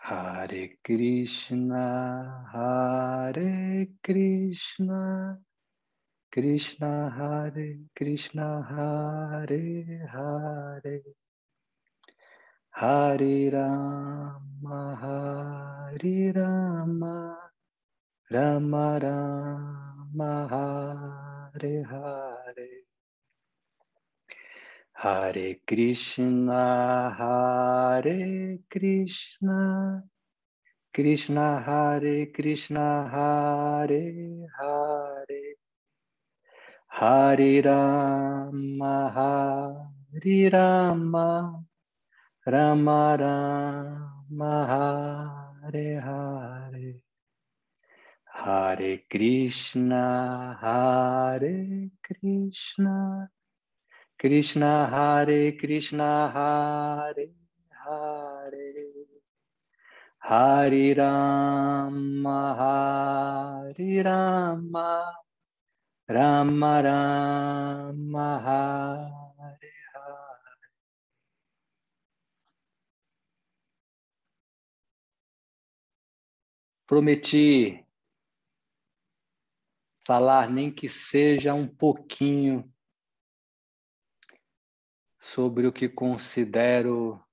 Hare Krishna, Krishna Krishna, Hare Hare, Hare Rama, Hare Rama, Rama Rama, Hare Hare. Hare Krishna, Krishna Krishna, Hare Hare, Hare Rama, Hare Rama, Rama Rama, Hare Hare. Hare Krishna, Krishna Krishna, Hare Hare, Hare Rama, Hare Rama, Rama Rama, Hare Hare. Prometi falar nem que seja um pouquinho sobre o que considero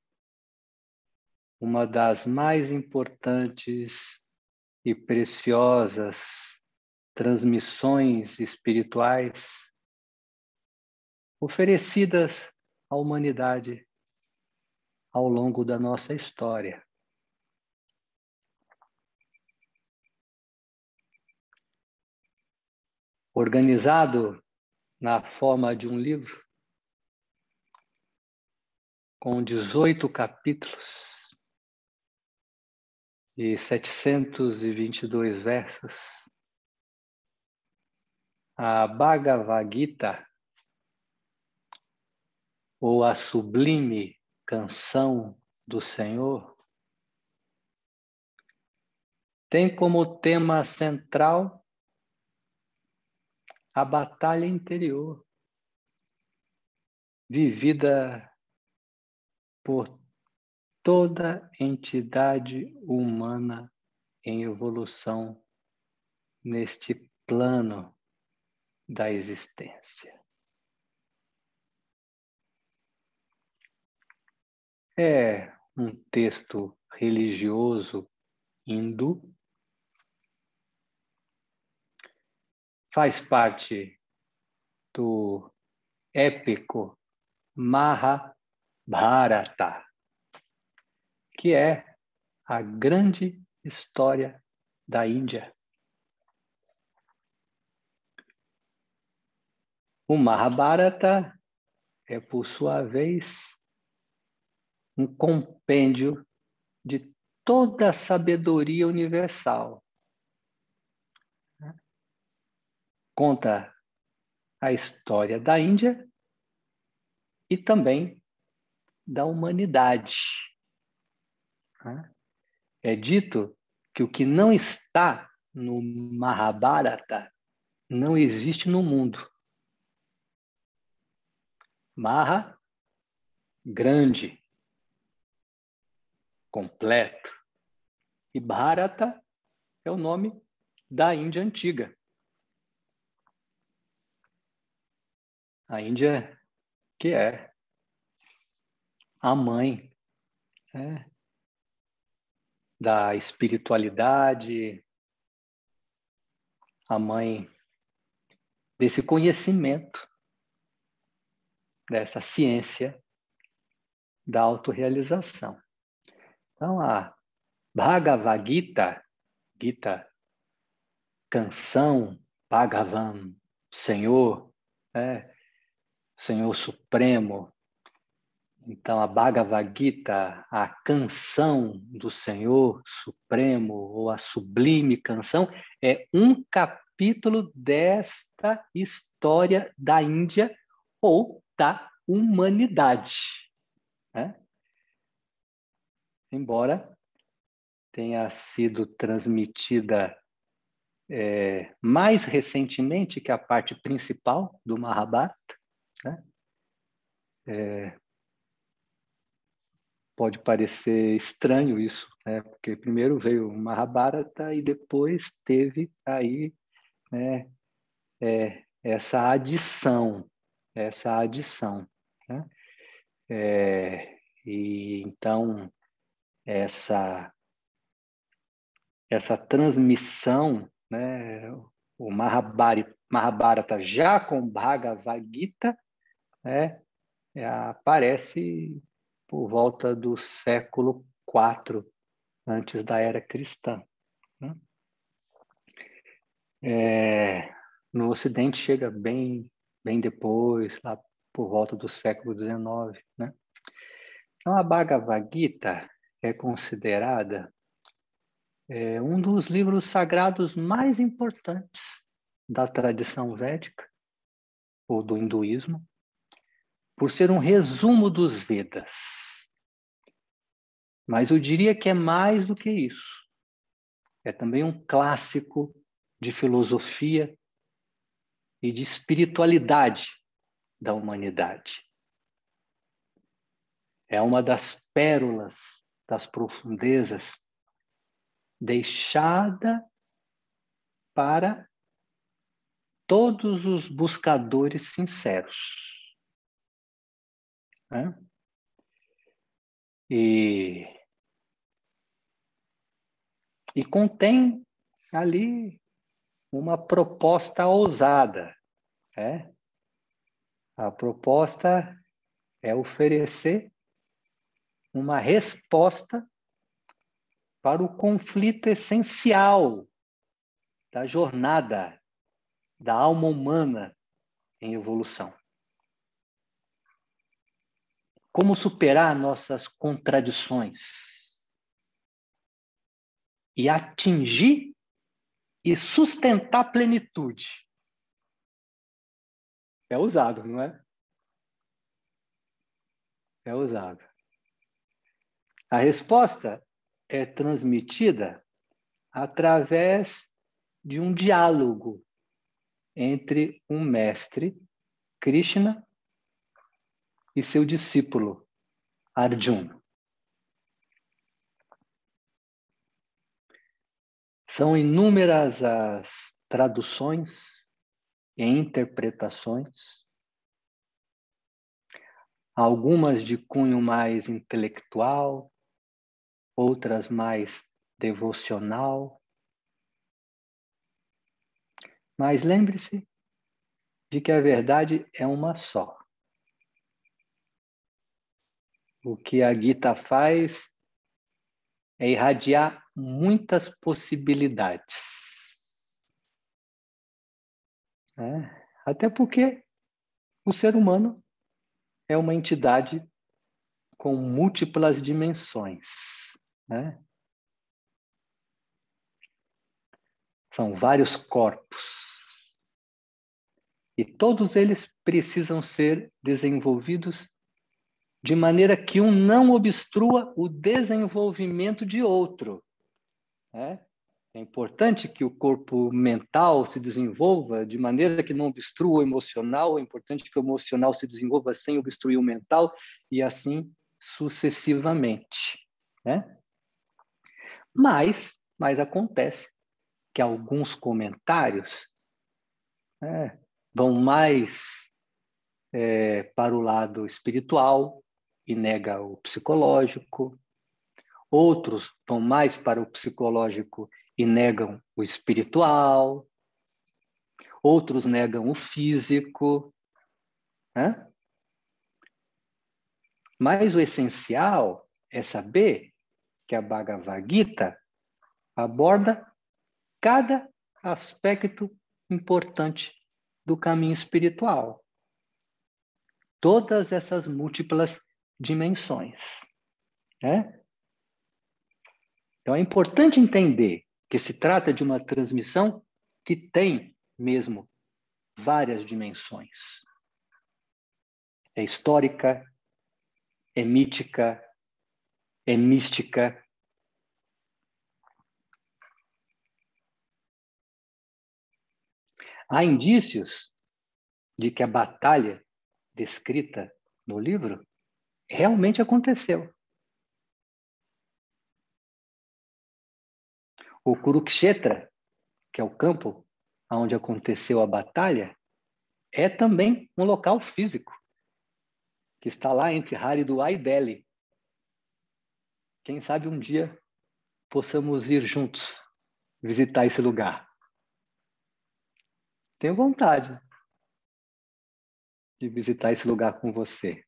uma das mais importantes e preciosas transmissões espirituais oferecidas à humanidade ao longo da nossa história. Organizado na forma de um livro, com 18 capítulos e 722 versos, a Bhagavad Gita, ou a Sublime Canção do Senhor, tem como tema central a batalha interior, vivida por toda entidade humana em evolução neste plano da existência. É um texto religioso hindu, faz parte do épico Mahabharata, que é a grande história da Índia. O Mahabharata é, por sua vez, um compêndio de toda a sabedoria universal. Conta a história da Índia e também da humanidade. É dito que o que não está no Mahabharata não existe no mundo. Maha, grande, completo. E Bharata é o nome da Índia antiga. A Índia que é a mãe da espiritualidade, a mãe desse conhecimento, dessa ciência da autorrealização. Então, a Bhagavad Gita, Gita, canção, Bhagavan, Senhor, Senhor Supremo. Então, a Bhagavad Gita, a canção do Senhor Supremo, ou a sublime canção, é um capítulo desta história da Índia ou da humanidade. Embora tenha sido transmitida mais recentemente que a parte principal do Mahabharata, pode parecer estranho isso, né? Porque primeiro veio o Mahabharata e depois teve aí, né, essa adição, né? E então essa transmissão, né, o Mahabharata já com Bhagavad Gita, né, aparece por volta do século IV antes da era cristã, né? No Ocidente chega bem depois, lá por volta do século XIX, né? Então, a Bhagavad Gita é considerada um dos livros sagrados mais importantes da tradição védica, ou do hinduísmo, por ser um resumo dos Vedas. Mas eu diria que é mais do que isso. É também um clássico de filosofia e de espiritualidade da humanidade. É uma das pérolas das profundezas deixada para todos os buscadores sinceros, né? E contém ali uma proposta ousada, né? A proposta é oferecer uma resposta para o conflito essencial da jornada da alma humana em evolução. Como superar nossas contradições e atingir e sustentar a plenitude. É ousado, não é? É ousado. A resposta é transmitida através de um diálogo entre um mestre, Krishna, e seu discípulo, Arjuna. São inúmeras as traduções e interpretações, algumas de cunho mais intelectual, outras mais devocional. Mas lembre-se de que a verdade é uma só. O que a Gita faz é irradiar muitas possibilidades, né? Até porque o ser humano é uma entidade com múltiplas dimensões, né? São vários corpos. E todos eles precisam ser desenvolvidos de maneira que um não obstrua o desenvolvimento de outro, né? É importante que o corpo mental se desenvolva de maneira que não obstrua o emocional, é importante que o emocional se desenvolva sem obstruir o mental, e assim sucessivamente, né? Mas acontece que alguns comentários, né, vão mais para o lado espiritual e nega o psicológico. Outros vão mais para o psicológico e negam o espiritual. Outros negam o físico, né? Mas o essencial é saber que a Bhagavad Gita aborda cada aspecto importante do caminho espiritual. Todas essas múltiplas dimensões, né? Então é importante entender que se trata de uma transmissão que tem mesmo várias dimensões. É histórica, é mítica, é mística. Há indícios de que a batalha descrita no livro realmente aconteceu. O Kurukshetra, que é o campo onde aconteceu a batalha, é também um local físico, que está lá entre Haridwar e Delhi. Quem sabe um dia possamos ir juntos visitar esse lugar. Tenho vontade de visitar esse lugar com você.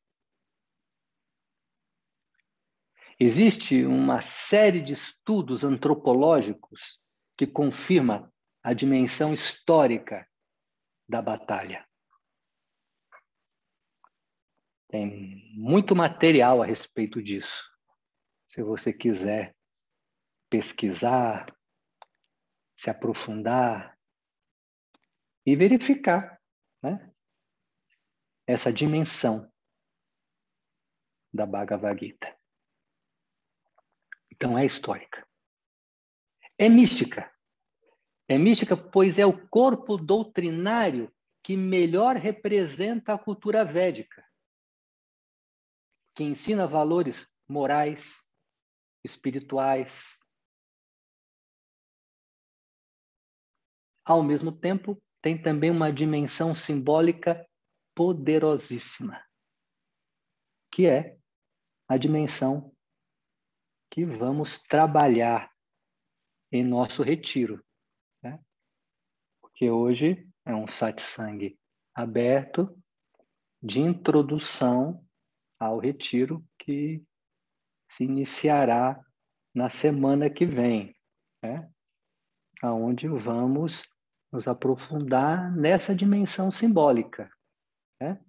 Existe uma série de estudos antropológicos que confirma a dimensão histórica da batalha. Tem muito material a respeito disso. Se você quiser pesquisar, se aprofundar e verificar, né, essa dimensão da Bhagavad Gita. Então, é histórica. É mística. É mística, pois é o corpo doutrinário que melhor representa a cultura védica, que ensina valores morais, espirituais. Ao mesmo tempo, tem também uma dimensão simbólica poderosíssima, que é a dimensão que vamos trabalhar em nosso retiro, né? Porque hoje é um satsang aberto de introdução ao retiro que se iniciará na semana que vem, né? Onde vamos nos aprofundar nessa dimensão simbólica, né?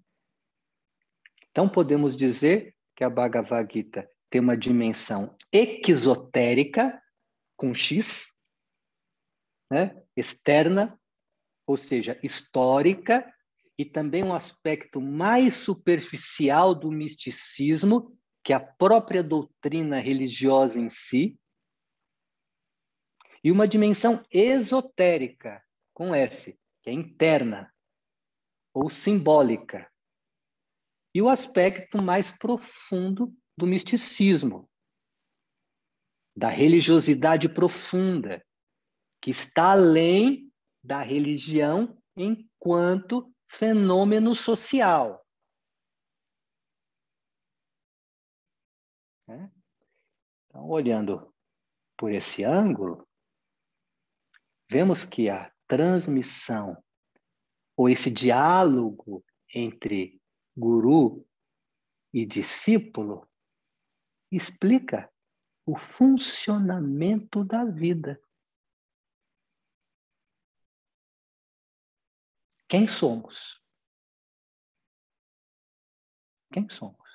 Então, podemos dizer que a Bhagavad Gita tem uma dimensão exotérica, com X, né? Externa, ou seja, histórica, e também um aspecto mais superficial do misticismo, que é a própria doutrina religiosa em si, e uma dimensão esotérica, com S, que é interna, ou simbólica, e o aspecto mais profundo do misticismo, da religiosidade profunda, que está além da religião enquanto fenômeno social. Então, olhando por esse ângulo, vemos que a transmissão, ou esse diálogo entre guru e discípulo, explica o funcionamento da vida. Quem somos? Quem somos?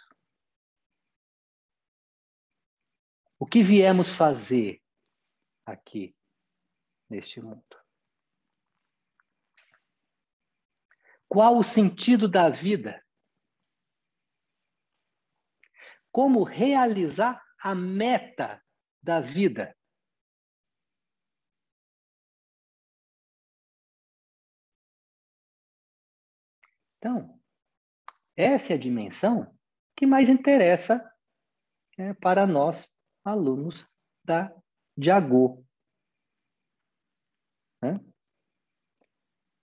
O que viemos fazer aqui neste mundo? Qual o sentido da vida? Como realizar a meta da vida? Então, essa é a dimensão que mais interessa para nós, alunos da Diagô. Né?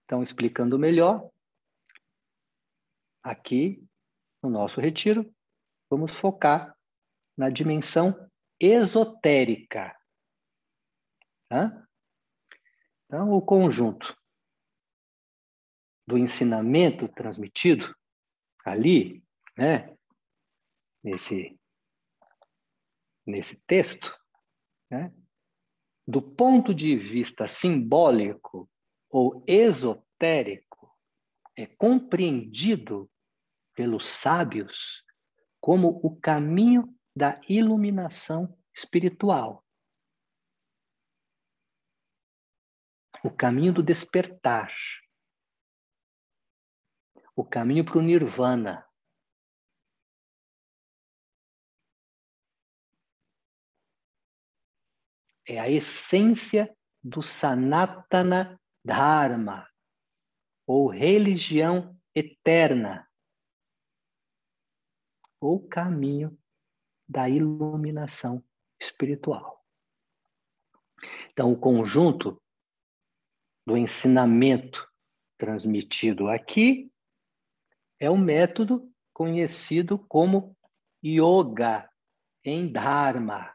Então, explicando melhor, aqui no nosso retiro, vamos focar na dimensão esotérica. Tá? Então, o conjunto do ensinamento transmitido ali, né, nesse texto, né, do ponto de vista simbólico ou esotérico, é compreendido pelos sábios como o caminho da iluminação espiritual, o caminho do despertar, o caminho para o nirvana. É a essência do Sanatana Dharma, ou religião eterna, ou caminho da iluminação espiritual. Então, o conjunto do ensinamento transmitido aqui é o método conhecido como yoga em Dharma,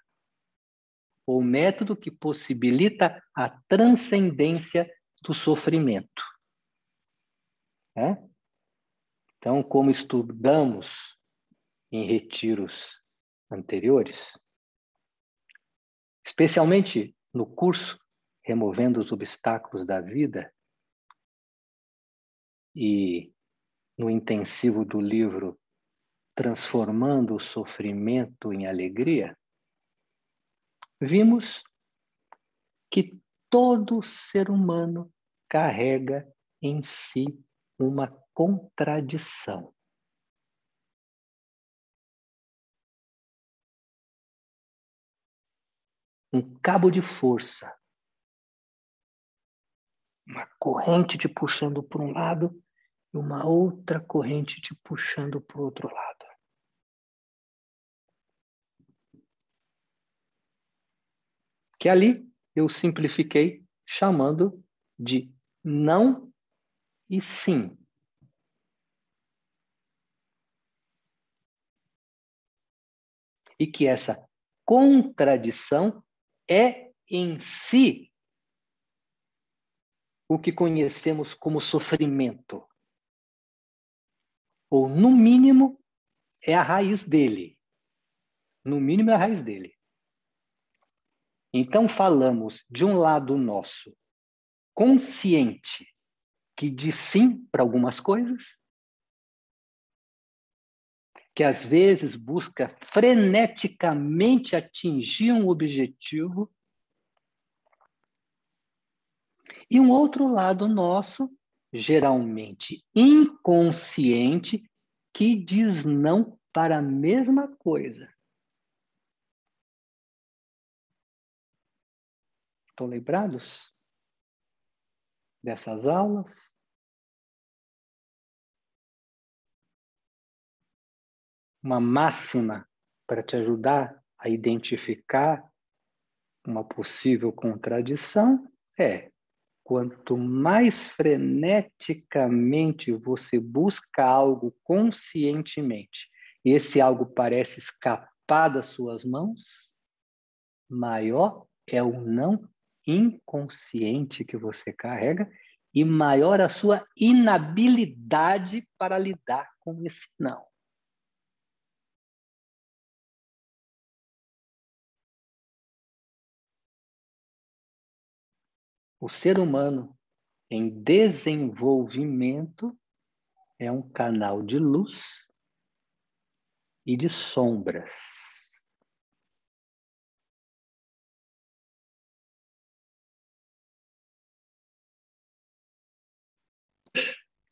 o método que possibilita a transcendência do sofrimento. Então, como estudamos em retiros anteriores, especialmente no curso Removendo os Obstáculos da Vida e no intensivo do livro Transformando o Sofrimento em Alegria, vimos que todo ser humano carrega em si uma contradição. Um cabo de força, uma corrente te puxando para um lado e uma outra corrente te puxando para o outro lado. Que ali eu simplifiquei chamando de não e sim. E que essa contradição é em si o que conhecemos como sofrimento. Ou, no mínimo, é a raiz dele. No mínimo, é a raiz dele. Então, falamos de um lado nosso, consciente, que diz sim para algumas coisas, que às vezes busca freneticamente atingir um objetivo, e um outro lado nosso, geralmente inconsciente, que diz não para a mesma coisa. Estão lembrados dessas aulas? Uma máxima para te ajudar a identificar uma possível contradição é: quanto mais freneticamente você busca algo conscientemente, e esse algo parece escapar das suas mãos, maior é o não inconsciente que você carrega e maior a sua inabilidade para lidar com esse não. O ser humano em desenvolvimento é um canal de luz e de sombras.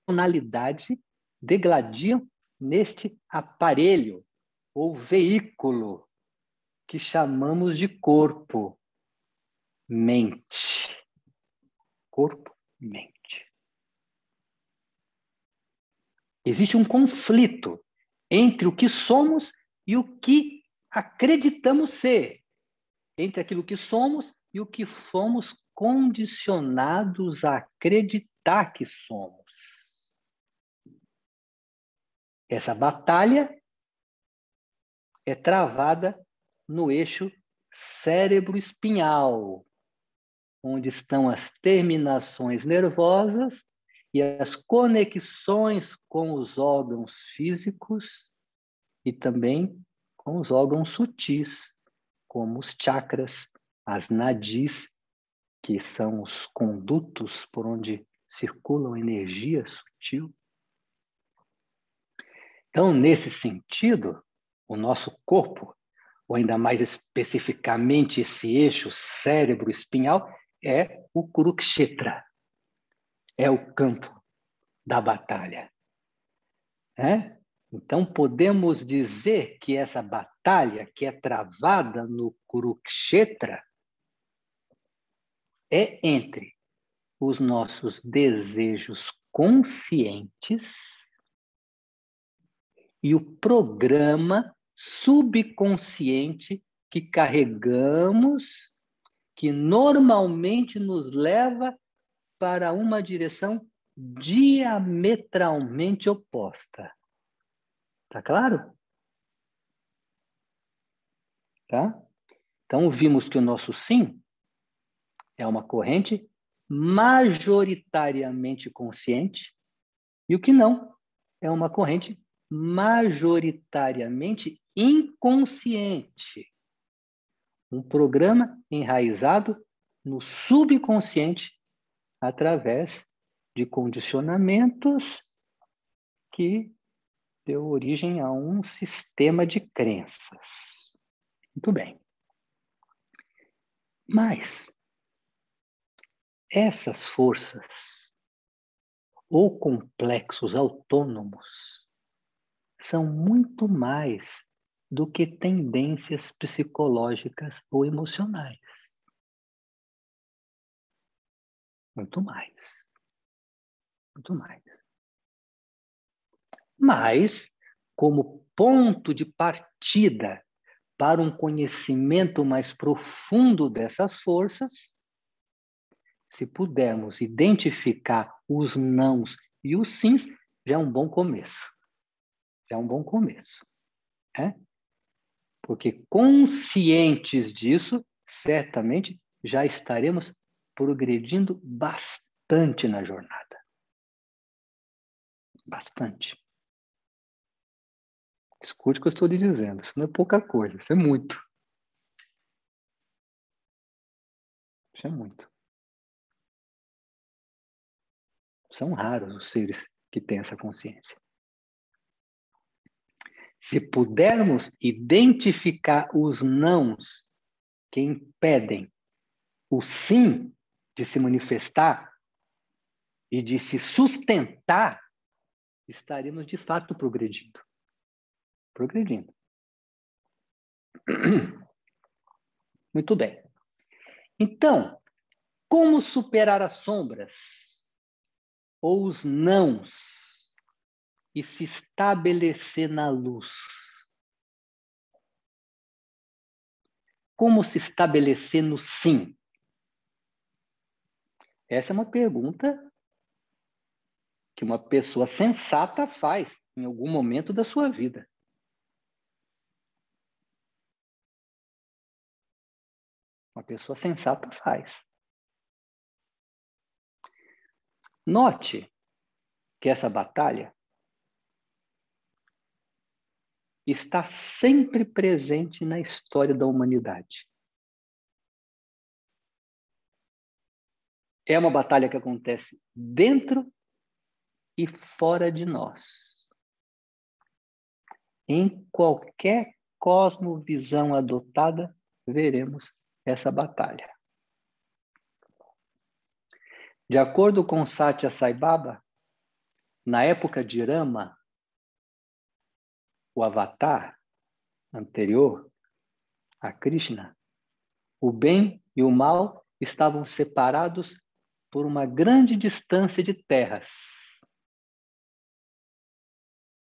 Personalidade degladiam neste aparelho ou veículo que chamamos de corpo, mente. Corpo, mente. Existe um conflito entre o que somos e o que acreditamos ser, entre aquilo que somos e o que fomos condicionados a acreditar que somos. Essa batalha é travada no eixo cérebro-espinhal, onde estão as terminações nervosas e as conexões com os órgãos físicos e também com os órgãos sutis, como os chakras, as nadis, que são os condutos por onde circula a energia sutil. Então, nesse sentido, o nosso corpo, ou ainda mais especificamente esse eixo cérebro-espinhal, é o Kurukshetra, é o campo da batalha. Então, podemos dizer que essa batalha que é travada no Kurukshetra é entre os nossos desejos conscientes e o programa subconsciente que carregamos, que normalmente nos leva para uma direção diametralmente oposta. Tá claro? Tá? Então, vimos que o nosso sim é uma corrente majoritariamente consciente e o que não é uma corrente majoritariamente inconsciente. Um programa enraizado no subconsciente através de condicionamentos que deu origem a um sistema de crenças. Muito bem. Mas essas forças ou complexos autônomos são muito mais do que tendências psicológicas ou emocionais. Muito mais. Muito mais. Mas, como ponto de partida para um conhecimento mais profundo dessas forças, se pudermos identificar os nãos e os sims, já é um bom começo. Já é um bom começo. Né? Porque conscientes disso, certamente já estaremos progredindo bastante na jornada. Bastante. Escute o que eu estou lhe dizendo. Isso não é pouca coisa, isso é muito. Isso é muito. São raros os seres que têm essa consciência. Se pudermos identificar os nãos que impedem o sim de se manifestar e de se sustentar, estaremos de fato progredindo. Progredindo. Muito bem. Então, como superar as sombras ou os nãos e se estabelecer na luz? Como se estabelecer no sim? Essa é uma pergunta que uma pessoa sensata faz em algum momento da sua vida. Uma pessoa sensata faz. Note que essa batalha está sempre presente na história da humanidade. É uma batalha que acontece dentro e fora de nós. Em qualquer cosmovisão adotada, veremos essa batalha. De acordo com Satya Sai Baba, na época de Rama, o avatar anterior a Krishna, o bem e o mal estavam separados por uma grande distância de terras.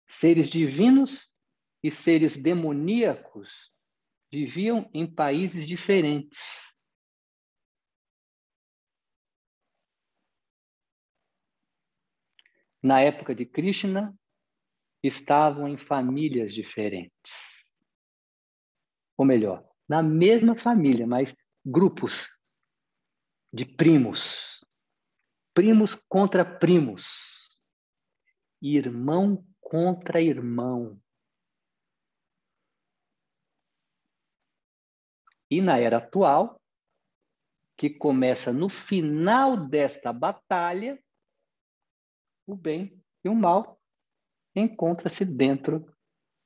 Seres divinos e seres demoníacos viviam em países diferentes. Na época de Krishna, estavam em famílias diferentes. Ou melhor, na mesma família, mas grupos de primos. Primos contra primos. Irmão contra irmão. E na era atual, que começa no final desta batalha, o bem e o mal encontram-se dentro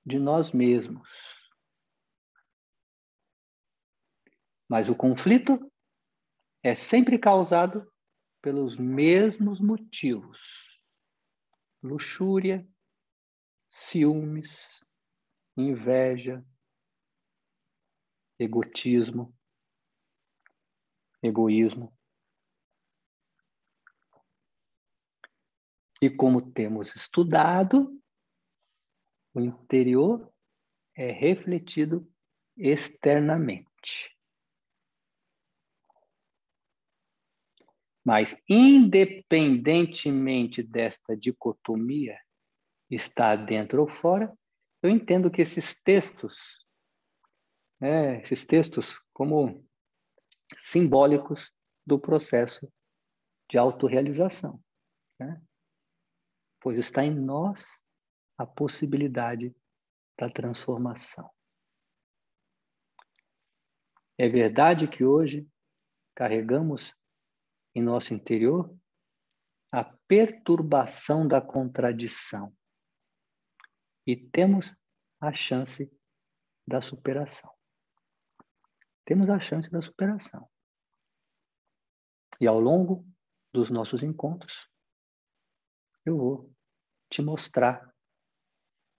de nós mesmos. Mas o conflito é sempre causado pelos mesmos motivos: luxúria, ciúmes, inveja, egotismo, egoísmo. E como temos estudado, o interior é refletido externamente. Mas, independentemente desta dicotomia, está dentro ou fora, eu entendo que esses textos como simbólicos do processo de autorrealização, né? Pois está em nós a possibilidade da transformação. É verdade que hoje carregamos em nosso interior a perturbação da contradição e temos a chance da superação. Temos a chance da superação. E ao longo dos nossos encontros, eu vou te mostrar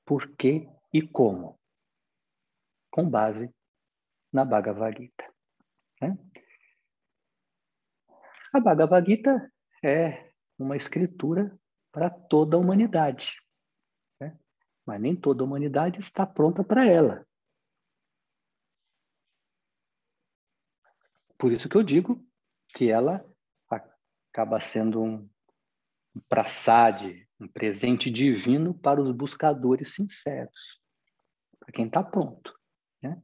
por que e como, com base na Bhagavad Gita, né? A Bhagavad Gita é uma escritura para toda a humanidade, né? Mas nem toda a humanidade está pronta para ela. Por isso que eu digo que ela acaba sendo um prasad, um presente divino para os buscadores sinceros, para quem está pronto, né?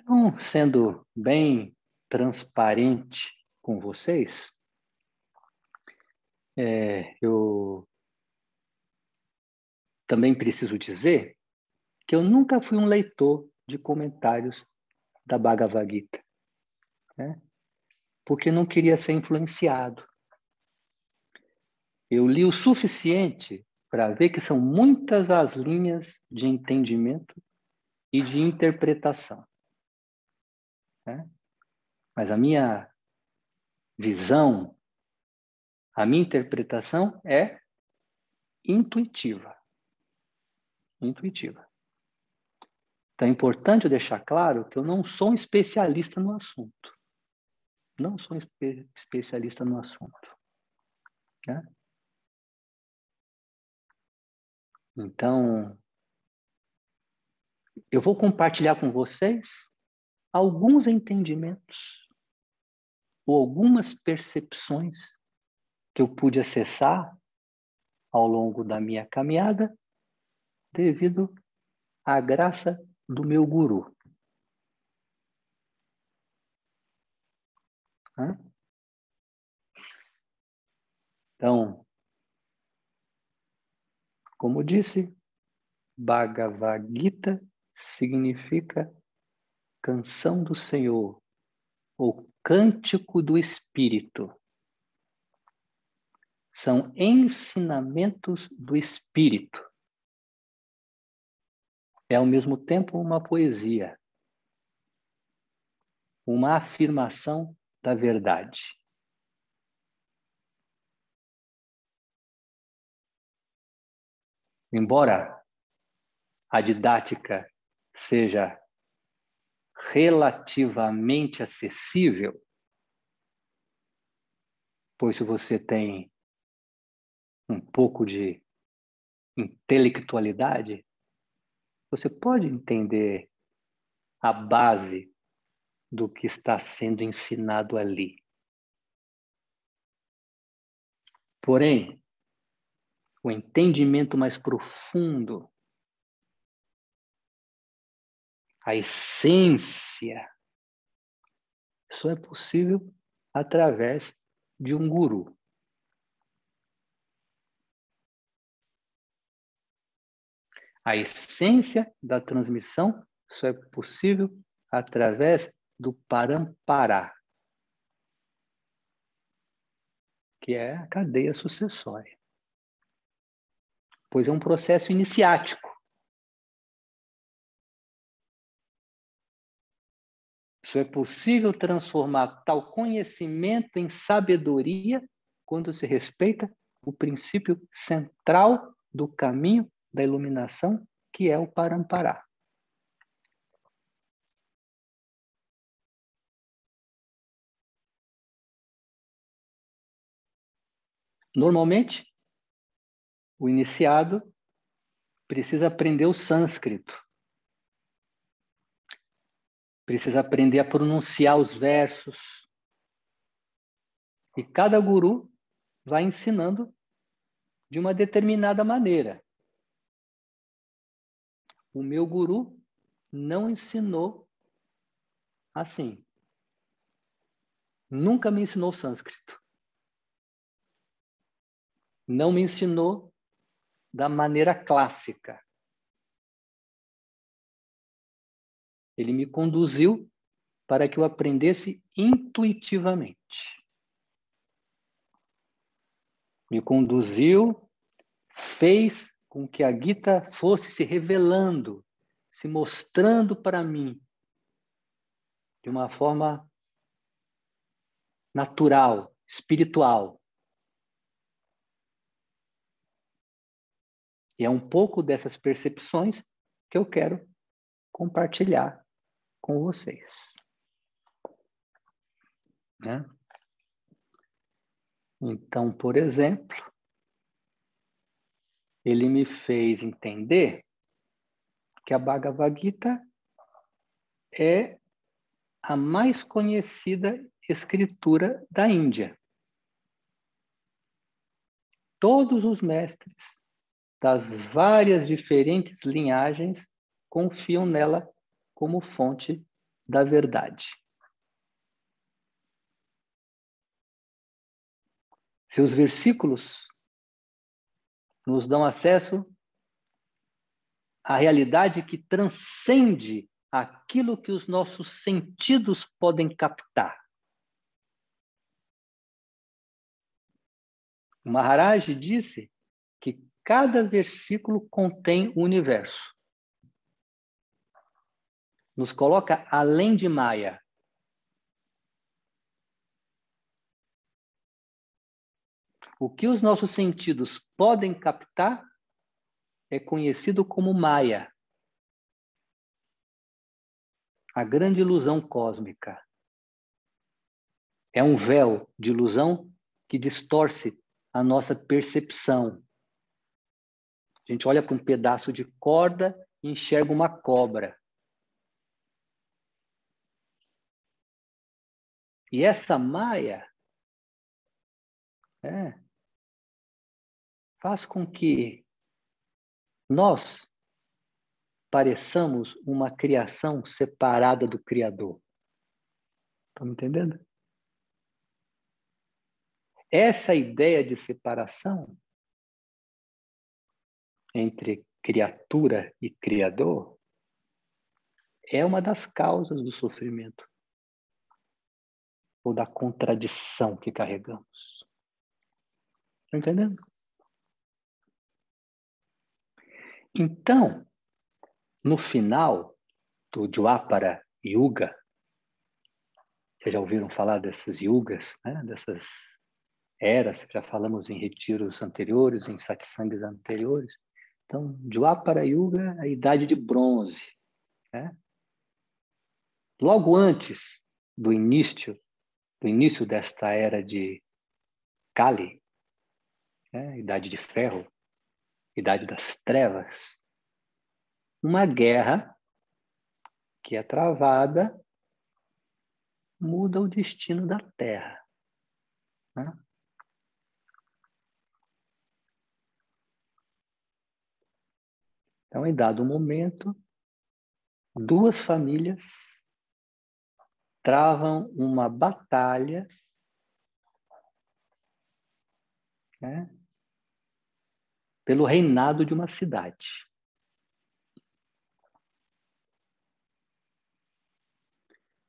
Então, sendo bem transparente com vocês, eu também preciso dizer que eu nunca fui um leitor de comentários da Bhagavad Gita, né? Porque não queria ser influenciado. Eu li o suficiente para ver que são muitas as linhas de entendimento e de interpretação, né? Mas a minha visão, a minha interpretação é intuitiva. Intuitiva. Então é importante eu deixar claro que eu não sou um especialista no assunto. Não sou especialista no assunto, né? Então, eu vou compartilhar com vocês alguns entendimentos ou algumas percepções que eu pude acessar ao longo da minha caminhada devido à graça do meu guru, né? Então, como disse, Bhagavad Gita significa canção do Senhor, ou cântico do Espírito. São ensinamentos do Espírito. É ao mesmo tempo uma poesia, uma afirmação da verdade. Embora a didática seja relativamente acessível, pois se você tem um pouco de intelectualidade, você pode entender a base do que está sendo ensinado ali. Porém, o entendimento mais profundo, a essência, só é possível através de um guru. A essência da transmissão só é possível através do parampara, que é a cadeia sucessória. Pois é um processo iniciático. Só é possível transformar tal conhecimento em sabedoria quando se respeita o princípio central do caminho da iluminação, que é o parampara. Normalmente, o iniciado precisa aprender o sânscrito, precisa aprender a pronunciar os versos, E cada guru vai ensinando de uma determinada maneira. O meu guru não ensinou assim. Nunca me ensinou sânscrito. Não me ensinou da maneira clássica. Ele me conduziu para que eu aprendesse intuitivamente. Me conduziu, fez com que a Gita fosse se revelando, se mostrando para mim de uma forma natural, espiritual. E é um pouco dessas percepções que eu quero compartilhar com vocês. Né? Então, por exemplo, ele me fez entender que a Bhagavad Gita é a mais conhecida escritura da Índia. Todos os mestres das várias diferentes linhagens confiam nela como fonte da verdade. Seus versículos nos dão acesso à realidade que transcende aquilo que os nossos sentidos podem captar. O Maharaj disse que cada versículo contém o universo. Nos coloca além de Maya. O que os nossos sentidos podem captar é conhecido como Maya, a grande ilusão cósmica. É um véu de ilusão que distorce a nossa percepção. A gente olha para um pedaço de corda e enxerga uma cobra. E essa Maya faz com que nós pareçamos uma criação separada do Criador. Estão me entendendo? Essa ideia de separação entre criatura e Criador é uma das causas do sofrimento ou da contradição que carregamos. Estão entendendo? Então, no final do Dwapara Yuga, vocês já ouviram falar dessas yugas, né? Dessas eras, já falamos em retiros anteriores, em satsangas anteriores. Então, Dwapara Yuga é a idade de bronze. Né? Logo antes do início desta era de Kali, né? Idade de ferro, idade das trevas, uma guerra que é travada muda o destino da Terra. Né? Então, em dado momento, duas famílias travam uma batalha, né, pelo reinado de uma cidade.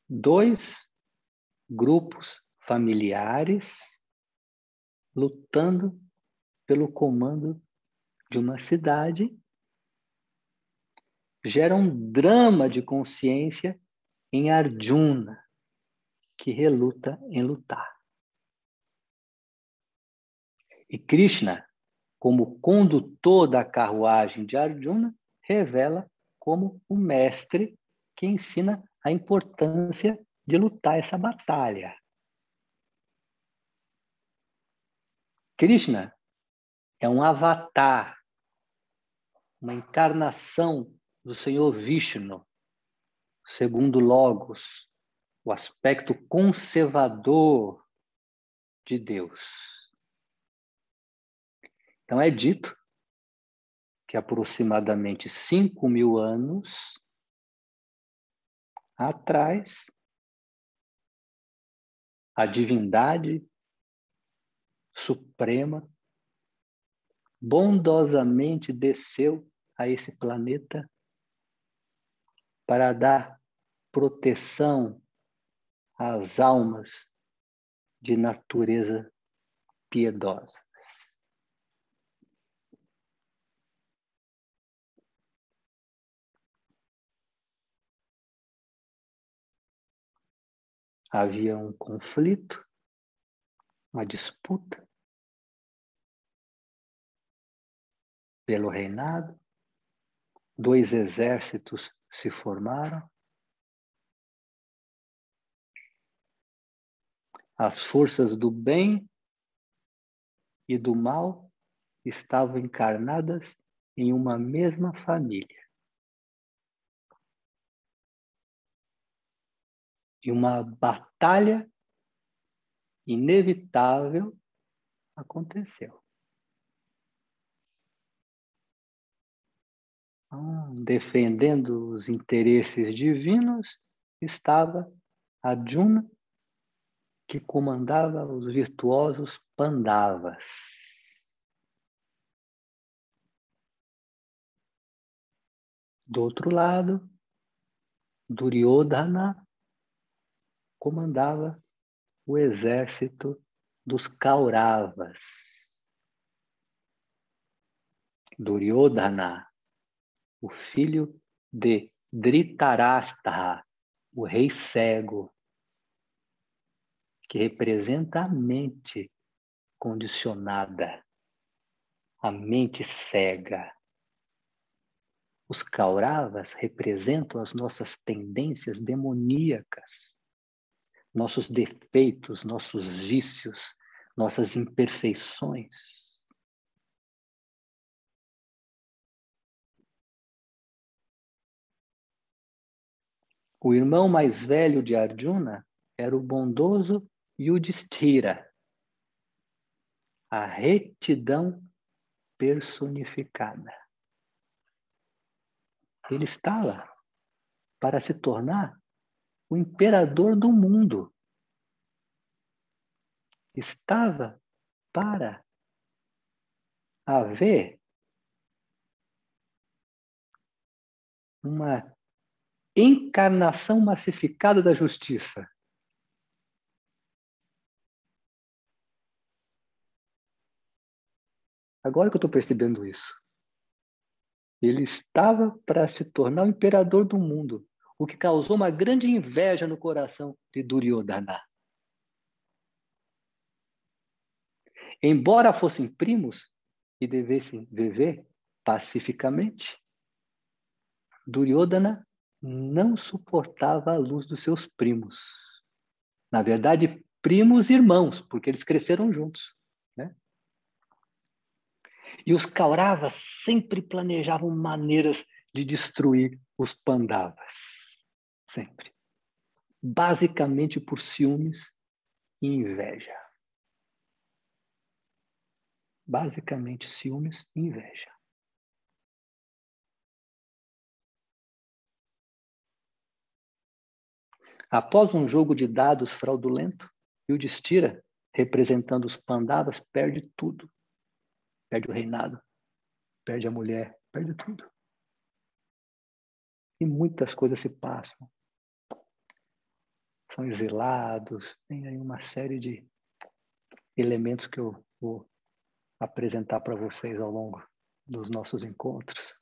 Dois grupos familiares lutando pelo comando de uma cidade gera um drama de consciência em Arjuna, que reluta em lutar. E Krishna, como condutor da carruagem de Arjuna, revela como o mestre que ensina a importância de lutar essa batalha. Krishna é um avatar, uma encarnação do Senhor Vishnu, segundo Logos, o aspecto conservador de Deus. Então é dito que aproximadamente 5.000 anos atrás, a divindade suprema bondosamente desceu a esse planeta para dar proteção às almas de natureza piedosa. Havia um conflito, uma disputa pelo reinado, 2 exércitos se formaram, as forças do bem e do mal estavam encarnadas em uma mesma família. E uma batalha inevitável aconteceu. Então, defendendo os interesses divinos, estava Arjuna, que comandava os virtuosos Pandavas. Do outro lado, Duryodhana comandava o exército dos Kauravas. Duryodhana, o filho de Dhritarashtra, o rei cego, que representa a mente condicionada, a mente cega. Os Kauravas representam as nossas tendências demoníacas, nossos defeitos, nossos vícios, nossas imperfeições. O irmão mais velho de Arjuna era o bondoso Yudhishthira, a retidão personificada. Ele estava para se tornar o imperador do mundo. Estava para haver uma encarnação massificada da justiça. Agora que eu estou percebendo isso. Ele estava para se tornar o imperador do mundo, o que causou uma grande inveja no coração de Duryodhana. Embora fossem primos e devessem viver pacificamente, Duryodhana não suportava a luz dos seus primos. Na verdade, primos irmãos, porque eles cresceram juntos, né? E os Kauravas sempre planejavam maneiras de destruir os Pandavas. Sempre. Basicamente por ciúmes e inveja. Basicamente ciúmes e inveja. Após um jogo de dados fraudulento, Yudhishthira, representando os Pandavas, perde tudo. Perde o reinado, perde a mulher, perde tudo. E muitas coisas se passam. São exilados, tem aí uma série de elementos que eu vou apresentar para vocês ao longo dos nossos encontros.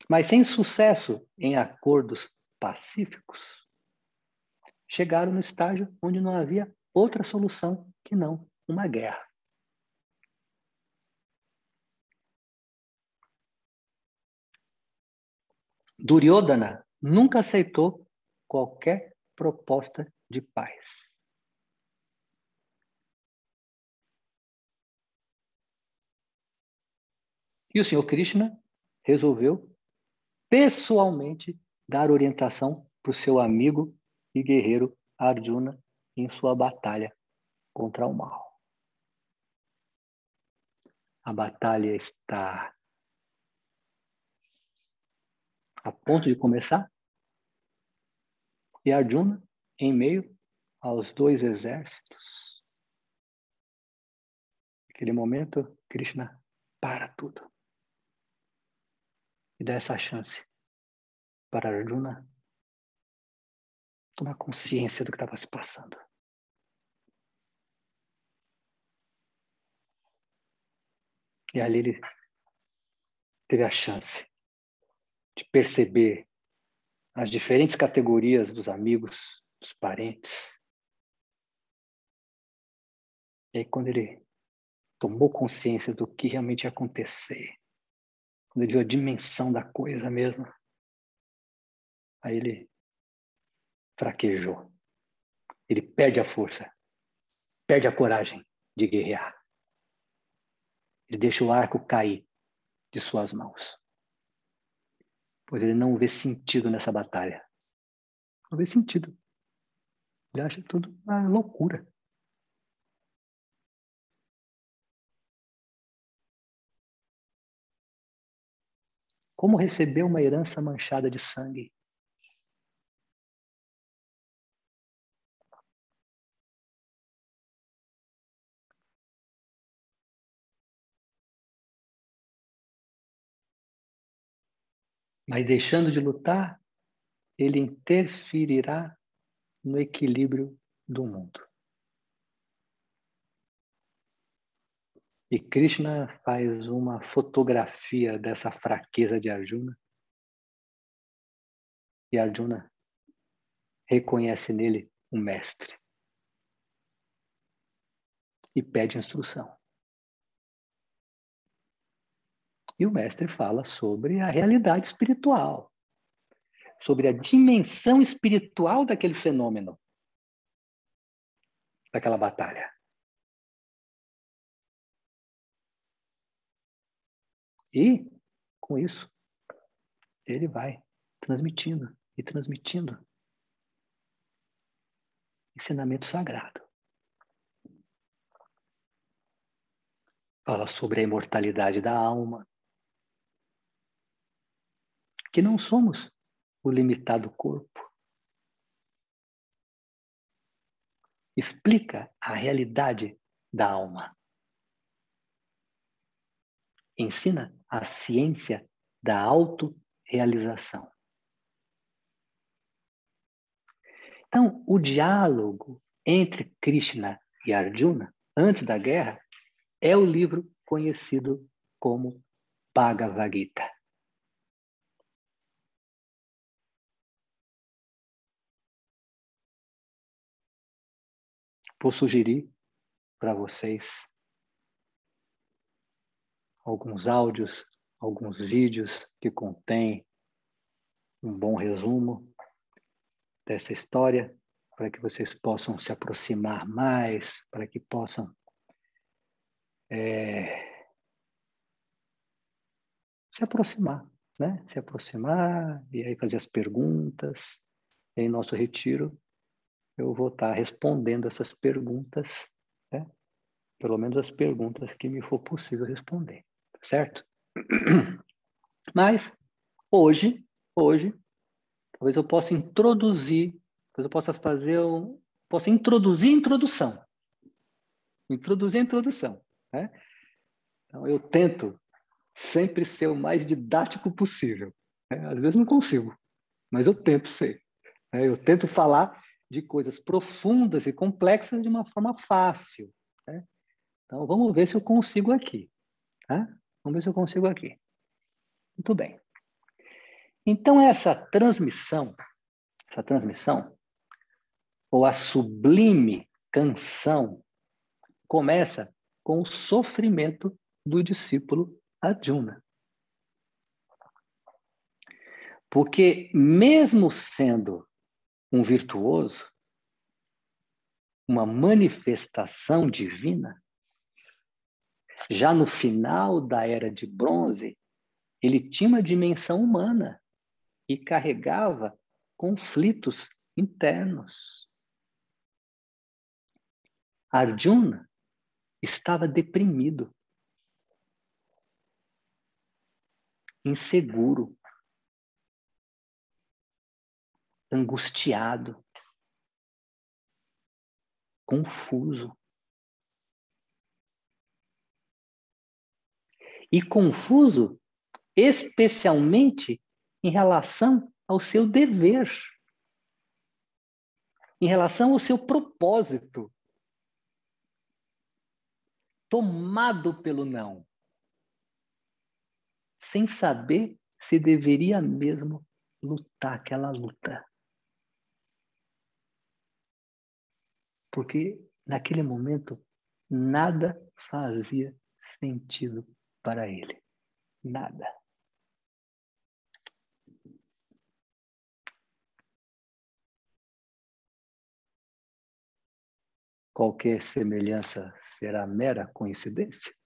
Mas sem sucesso em acordos pacíficos, chegaram no estágio onde não havia outra solução que não uma guerra. Duryodhana nunca aceitou qualquer proposta de paz. E o Senhor Krishna resolveu pessoalmente dar orientação para o seu amigo e guerreiro Arjuna em sua batalha contra o mal. A batalha está a ponto de começar e Arjuna, em meio aos dois exércitos. Naquele momento, Krishna para tudo e dá essa chance para Arjuna tomar consciência do que estava se passando. E ali ele teve a chance de perceber as diferentes categorias dos amigos, dos parentes. E aí, quando ele tomou consciência do que realmente ia acontecer, quando ele viu a dimensão da coisa mesmo, aí ele fraquejou. Ele perde a força, perde a coragem de guerrear. Ele deixa o arco cair de suas mãos, pois ele não vê sentido nessa batalha. Não vê sentido. Ele acha tudo uma loucura. Como receber uma herança manchada de sangue? Mas deixando de lutar, ele interferirá no equilíbrio do mundo. E Krishna faz uma fotografia dessa fraqueza de Arjuna. E Arjuna reconhece nele um mestre. E pede instrução. E o mestre fala sobre a realidade espiritual. Sobre a dimensão espiritual daquele fenômeno. Daquela batalha. E, com isso, ele vai transmitindo e transmitindo ensinamento sagrado. Fala sobre a imortalidade da alma, que não somos o limitado corpo. Explica a realidade da alma. Ensina a ciência da autorrealização. Então, o diálogo entre Krishna e Arjuna, antes da guerra, é o livro conhecido como Bhagavad Gita. Vou sugerir para vocês alguns áudios, alguns vídeos que contêm um bom resumo dessa história, para que vocês possam se aproximar mais, para que possam se aproximar, né? Se aproximar e aí fazer as perguntas. E em nosso retiro, eu vou estar respondendo essas perguntas, né? Pelo menos as perguntas que me for possível responder, certo? Mas, hoje, talvez eu possa introduzir, talvez eu possa fazer possa introduzir a introdução. Introduzir a introdução, né? Então, eu tento sempre ser o mais didático possível. Né? Às vezes não consigo, mas eu tento ser. Né? Eu tento falar de coisas profundas e complexas de uma forma fácil. Né? Então, vamos ver se eu consigo aqui. Tá? Vamos ver se eu consigo aqui. Muito bem. Então, essa transmissão, ou a sublime canção, começa com o sofrimento do discípulo Arjuna. Porque, mesmo sendo um virtuoso, uma manifestação divina, já no final da Era de Bronze, ele tinha uma dimensão humana e carregava conflitos internos. Arjuna estava deprimido, inseguro, angustiado, confuso. E confuso especialmente em relação ao seu dever, em relação ao seu propósito, tomado pelo não, sem saber se deveria mesmo lutar aquela luta. Porque naquele momento nada fazia sentido para ele. Nada. Qualquer semelhança será mera coincidência?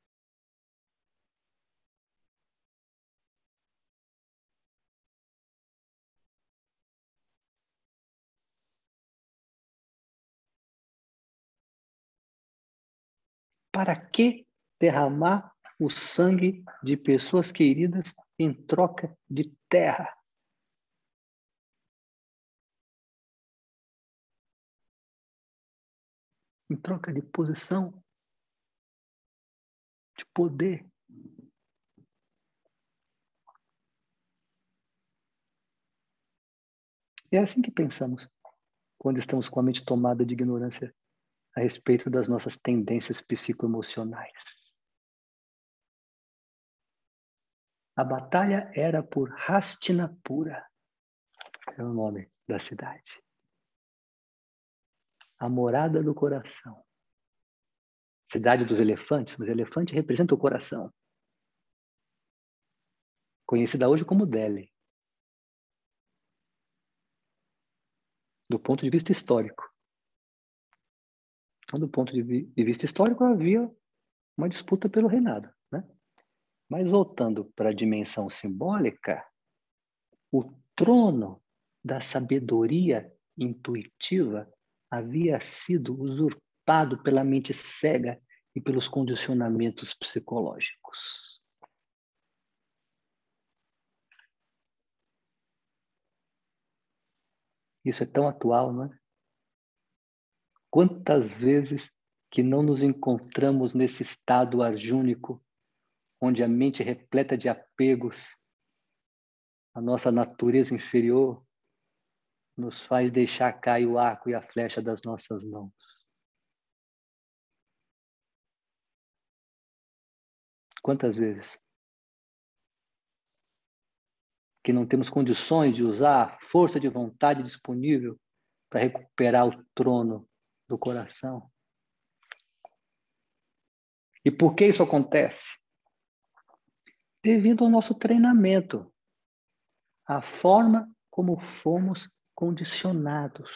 Para que derramar o sangue de pessoas queridas em troca de terra? Em troca de posição, de poder? É assim que pensamos quando estamos com a mente tomada de ignorância a respeito das nossas tendências psicoemocionais. A batalha era por Hastinapura, é o nome da cidade. A morada do coração. Cidade dos elefantes, mas elefante representa o coração. Conhecida hoje como Delhi. Do ponto de vista histórico. Então, do ponto de vista histórico, havia uma disputa pelo reinado, né? Mas voltando para a dimensão simbólica, o trono da sabedoria intuitiva havia sido usurpado pela mente cega e pelos condicionamentos psicológicos. Isso é tão atual, não é? Quantas vezes que não nos encontramos nesse estado arjúnico, onde a mente repleta de apegos, a nossa natureza inferior nos faz deixar cair o arco e a flecha das nossas mãos. Quantas vezes que não temos condições de usar a força de vontade disponível para recuperar o trono do coração? E por que isso acontece? Devido ao nosso treinamento, a forma como fomos condicionados.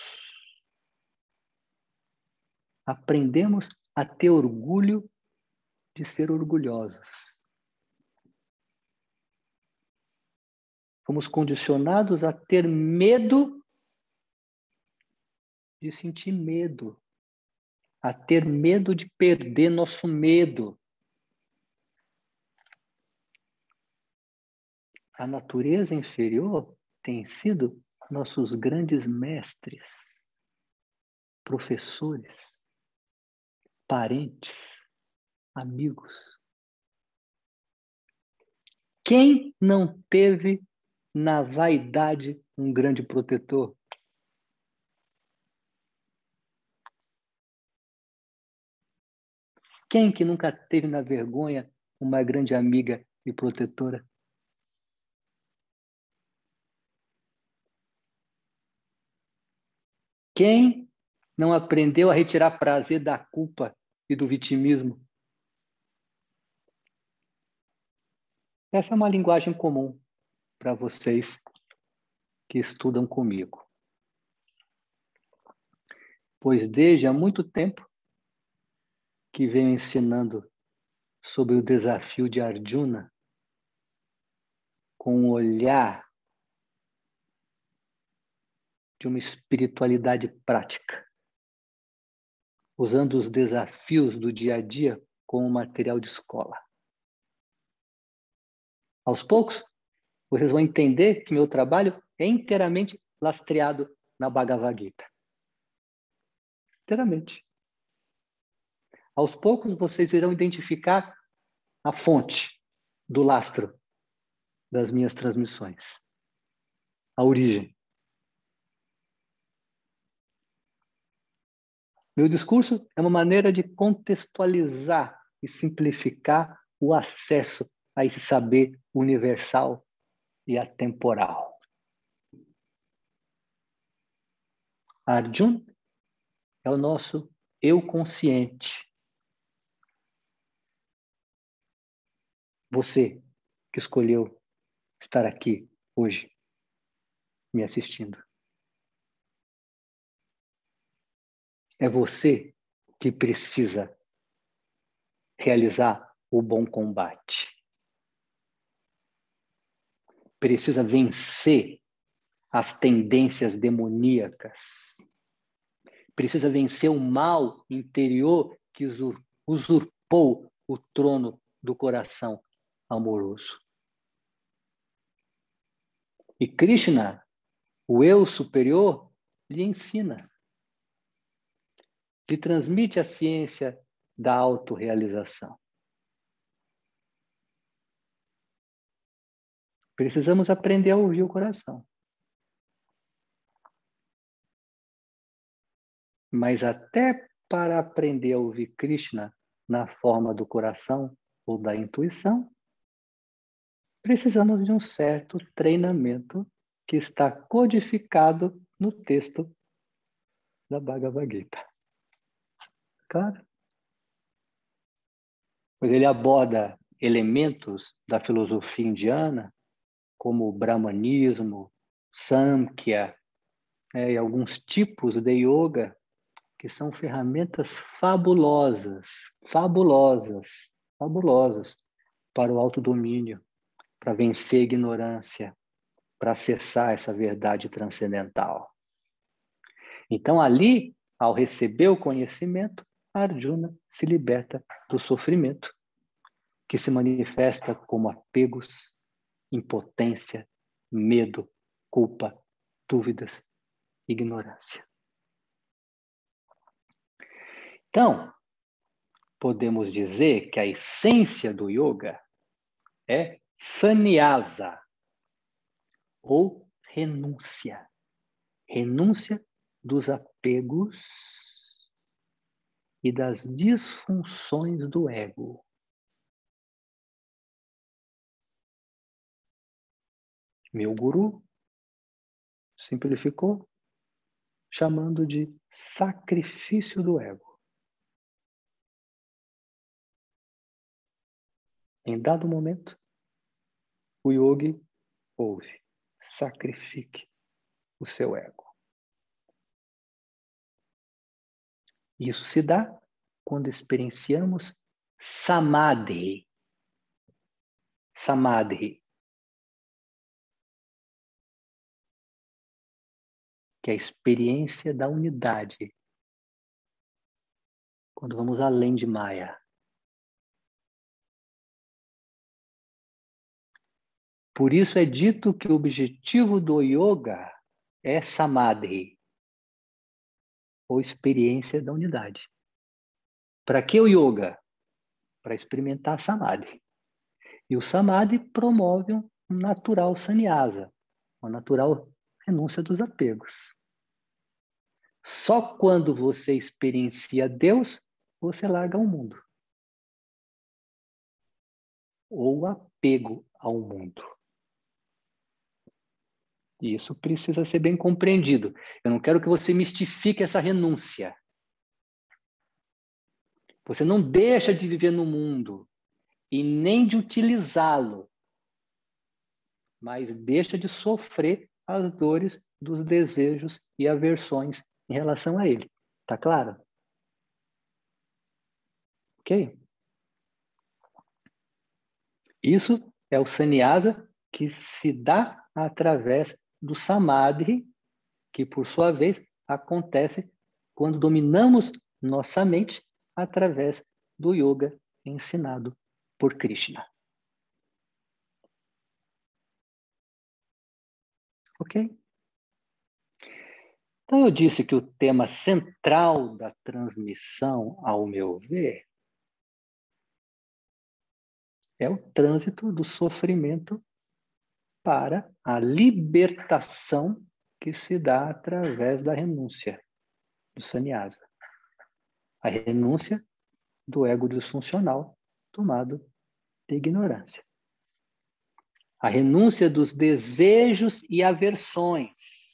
Aprendemos a ter orgulho de ser orgulhosos. Fomos condicionados a ter medo de sentir medo, a ter medo de perder nosso medo. A natureza inferior tem sido nossos grandes mestres, professores, parentes, amigos. Quem não teve na vaidade um grande protetor? Quem que nunca teve na vergonha uma grande amiga e protetora? Quem não aprendeu a retirar prazer da culpa e do vitimismo? Essa é uma linguagem comum para vocês que estudam comigo. Pois desde há muito tempo que venho ensinando sobre o desafio de Arjuna com um olhar de uma espiritualidade prática. usando os desafios do dia a dia como material de escola. Aos poucos, vocês vão entender que meu trabalho é inteiramente lastreado na Bhagavad Gita. Inteiramente. Aos poucos, vocês irão identificar a fonte do lastro das minhas transmissões. A origem. Meu discurso é uma maneira de contextualizar e simplificar o acesso a esse saber universal e atemporal. Arjuna é o nosso eu consciente. Você que escolheu estar aqui hoje, me assistindo. É você que precisa realizar o bom combate. Precisa vencer as tendências demoníacas. Precisa vencer o mal interior que usurpou o trono do coração amoroso. E Krishna, o eu superior, lhe ensina. Lhe transmite a ciência da autorrealização. Precisamos aprender a ouvir o coração. Mas até para aprender a ouvir Krishna na forma do coração ou da intuição, precisamos de um certo treinamento que está codificado no texto da Bhagavad Gita. Claro. Pois ele aborda elementos da filosofia indiana, como o brahmanismo, Samkhya, e alguns tipos de yoga, que são ferramentas fabulosas para o autodomínio, para vencer a ignorância, para acessar essa verdade transcendental. Então, ali, ao receber o conhecimento, Arjuna se liberta do sofrimento, que se manifesta como apegos, impotência, medo, culpa, dúvidas, ignorância. Então, podemos dizer que a essência do yoga é sannyasa, ou renúncia. Renúncia dos apegos e das disfunções do ego. Meu guru simplificou, chamando de sacrifício do ego. Em dado momento, o yogi ouve, sacrifique o seu ego. Isso se dá quando experienciamos samadhi. Samadhi, que é a experiência da unidade. Quando vamos além de Maya. Por isso é dito que o objetivo do yoga é samadhi, ou experiência da unidade. Para que o yoga? Para experimentar samadhi. E o samadhi promove um natural sannyasa, uma natural renúncia dos apegos. Só quando você experiencia Deus, você larga o mundo. Ou o apego ao mundo. E isso precisa ser bem compreendido. Eu não quero que você mistifique essa renúncia. Você não deixa de viver no mundo e nem de utilizá-lo, mas deixa de sofrer as dores dos desejos e aversões em relação a ele. Tá claro? Ok? Isso é o sannyasa que se dá através do samadhi, que por sua vez acontece quando dominamos nossa mente através do yoga ensinado por Krishna. Ok? Então, eu disse que o tema central da transmissão, ao meu ver, é o trânsito do sofrimento para a libertação que se dá através da renúncia, do sannyasa. A renúncia do ego disfuncional tomado de ignorância. A renúncia dos desejos e aversões.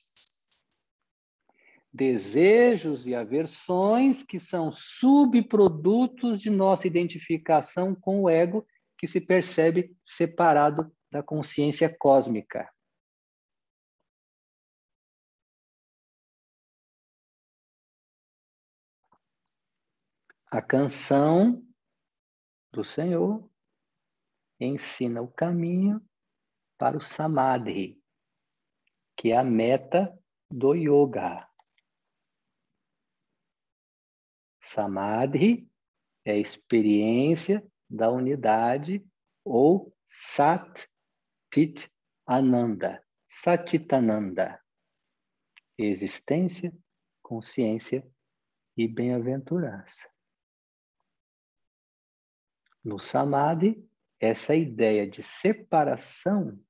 Desejos e aversões que são subprodutos de nossa identificação com o ego, que se percebe separado da consciência cósmica. A canção do Senhor ensina o caminho para o Samadhi, que é a meta do yoga. Samadhi é a experiência da unidade ou Sat Chit Ananda, Satitananda, existência, consciência e bem-aventurança. No Samadhi, essa ideia de separação,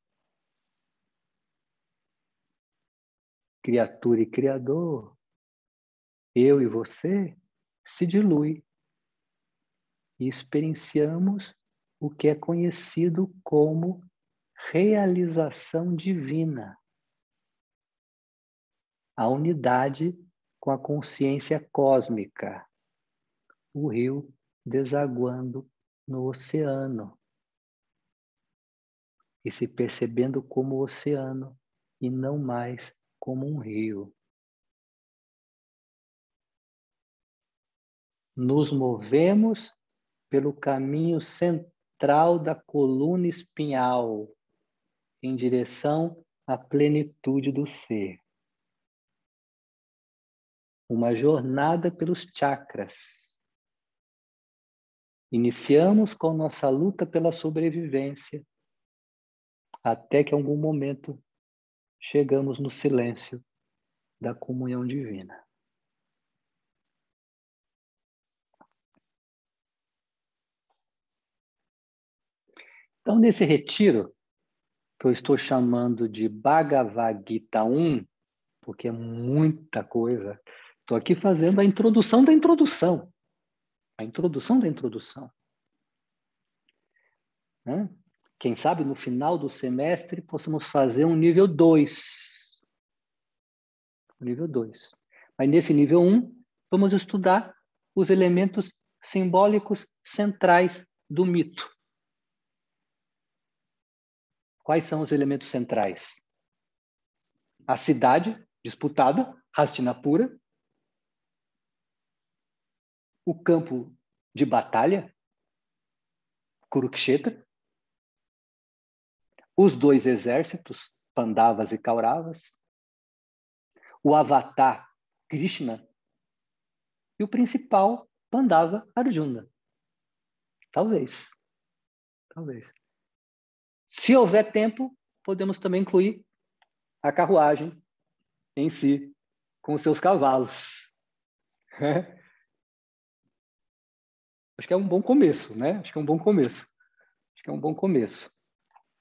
criatura e criador, eu e você, se dilui e experienciamos o que é conhecido como realização divina. A unidade com a consciência cósmica, o rio desaguando no oceano e se percebendo como oceano e não mais como um rio. Nos movemos pelo caminho central da coluna espinhal, em direção à plenitude do ser. Uma jornada pelos chakras. Iniciamos com nossa luta pela sobrevivência, até que em algum momento chegamos no silêncio da comunhão divina. Então, nesse retiro, que eu estou chamando de Bhagavad Gita 1, porque é muita coisa, estou aqui fazendo a introdução da introdução. A introdução da introdução. Né? Quem sabe no final do semestre possamos fazer um nível 2. Nível 2. Mas nesse nível 1, vamos estudar os elementos simbólicos centrais do mito. Quais são os elementos centrais? A cidade disputada, Hastinapura. O campo de batalha, Kurukshetra. Os dois exércitos, Pandavas e Kauravas. O avatar, Krishna. E o principal, Pandava, Arjuna. Talvez. Talvez. Se houver tempo, podemos também incluir a carruagem em si, com os seus cavalos. Acho que é um bom começo, né? Acho que é um bom começo. Acho que é um bom começo.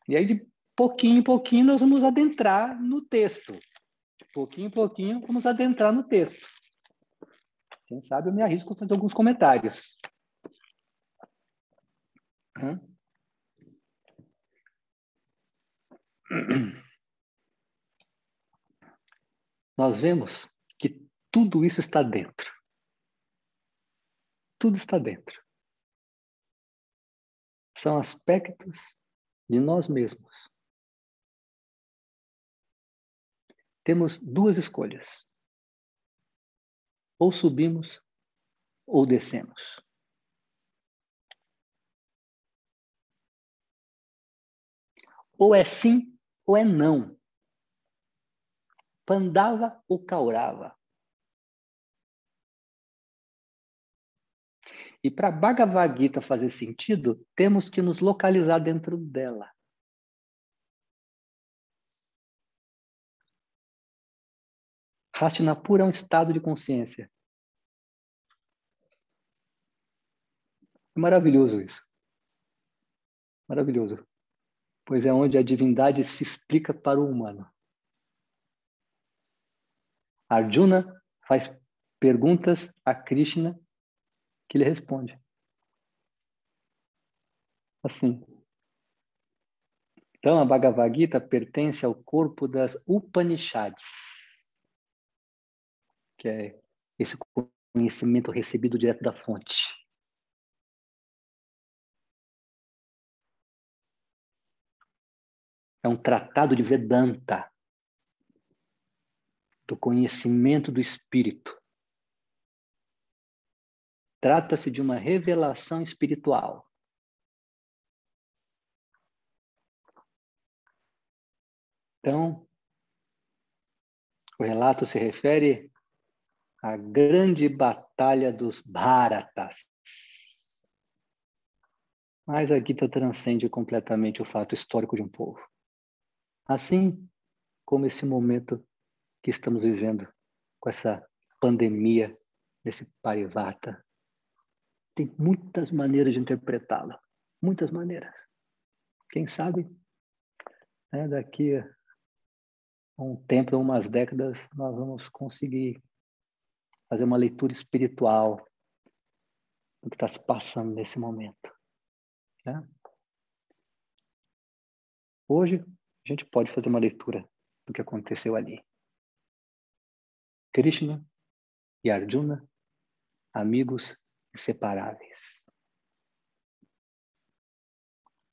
E aí, de pouquinho em pouquinho, nós vamos adentrar no texto. De pouquinho em pouquinho, vamos adentrar no texto. Quem sabe eu me arrisco a fazer alguns comentários. Nós vemos que tudo isso está dentro. Tudo está dentro. São aspectos de nós mesmos. Temos duas escolhas. Ou subimos ou descemos. Ou é sim ou é não. Pandava ou Kaurava. E para a Bhagavad Gita fazer sentido, temos que nos localizar dentro dela. Hastinapura é um estado de consciência. É maravilhoso isso. Maravilhoso. Pois é onde a divindade se explica para o humano. Arjuna faz perguntas a Krishna que ele responde. Assim. Então, a Bhagavad Gita pertence ao corpo das Upanishads, que é esse conhecimento recebido direto da fonte. É um tratado de Vedanta, do conhecimento do espírito. Trata-se de uma revelação espiritual. Então, o relato se refere à grande batalha dos Bharatas. Mas a Gita transcende completamente o fato histórico de um povo. Assim como esse momento que estamos vivendo, com essa pandemia, desse parivata, tem muitas maneiras de interpretá-la. Muitas maneiras. Quem sabe, né, daqui a um tempo, umas décadas, nós vamos conseguir fazer uma leitura espiritual do que está se passando nesse momento. Né? Hoje, a gente pode fazer uma leitura do que aconteceu ali. Krishna e Arjuna, amigos inseparáveis.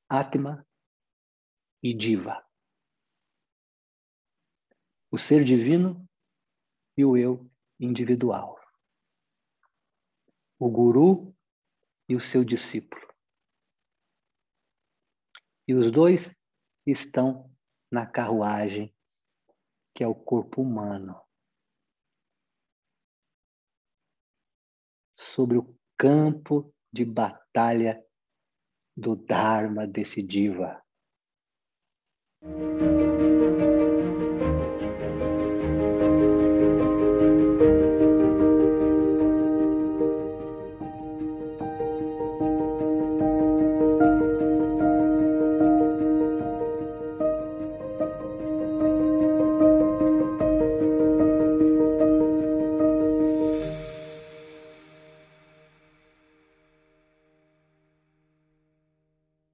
Atma e Diva. O ser divino e o eu individual. O guru e o seu discípulo. E os dois estão na carruagem, que é o corpo humano. Sobre o campo de batalha do Dharma desse Diva.